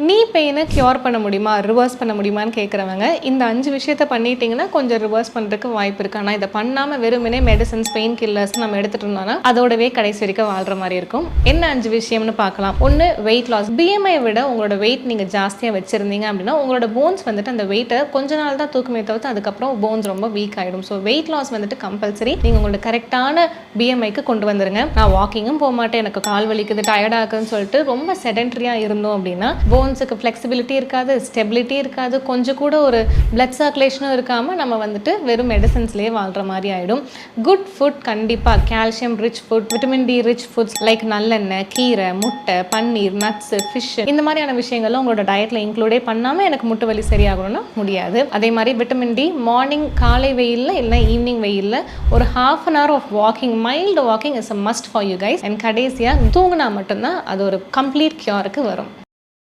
நீ பெயினை க்யூர் பண்ண முடியுமா, ரிவர்ஸ் பண்ண முடியுமான்னு கேட்குறவங்க இந்த 5 விஷயத்த பண்ணிட்டீங்கன்னா கொஞ்சம் ரிவர்ஸ் பண்ணுறதுக்கு வாய்ப்பு இருக்குது. ஆனால் இதை பண்ணாமல் வெறுமனே மெடிசன்ஸ், பெயின் கில்லர்ஸ் நம்ம எடுத்துகிட்டு இருந்தோம்னா அதோடவே கடைசி வரைக்கும் வாழ்கிற மாதிரி இருக்கும். என்ன 5 விஷயம்னு பார்க்கலாம். ஒன்று, வெயிட் லாஸ். BMI விட உங்களோட வெயிட் நீங்கள் ஜாஸ்தியாக வச்சுருந்தீங்க அப்படின்னா உங்களோட போன்ஸ் வந்துட்டு அந்த வெயிட்டை கொஞ்ச நாள் தான் தூக்குமே தவிர்த்து அதுக்கப்புறம் போன்ஸ் ரொம்ப வீக் ஆகிடும். ஸோ வெயிட் லாஸ் வந்துட்டு கம்பல்சரி. நீங்கள் உங்களோட கரெக்டான BMIக்கு கொண்டு வந்துருங்க. நான் வாக்கிங்கும் போக மாட்டேன், எனக்கு கால் வலிக்குது, டயர்டாக இருக்குன்னு சொல்லிட்டு ரொம்ப செடென்ட்ரியாக இருந்தோம் அப்படின்னா போன்ஸுக்கு ஃப்ளெக்சிபிலிட்டி இருக்காது, ஸ்டெபிலிட்டி இருக்காது, கொஞ்சம் கூட ஒரு பிளட் சர்க்குலேஷனும் இருக்காமல் நம்ம வந்துட்டு வெறும் மெடிசன்ஸ்லேயே வாழ்கிற மாதிரி ஆகிடும். குட் ஃபுட் கண்டிப்பாக calcium rich food, vitamin D rich foods like நல்லெண்ணெய், கீரை, முட்டை, பன்னீர், நட்ஸ், ஃபிஷ், இந்த மாதிரியான விஷயங்கள்லாம் உங்களோட டயட்டில் இன்க்ளூடே பண்ணாமல் எனக்கு முட்டு வலி சரியாகணும்னா முடியாது. அதே மாதிரி விட்டமின் டி மார்னிங் காலை வெயிலில் இல்லைனா ஈவினிங் வெயிலில் ஒரு ½ an hour of walking, mild walking is a must for you guys. And கடைசியாக தூங்கினா மட்டும்தான் அது ஒரு கம்ப்ளீட் க்யூருக்கு வரும்.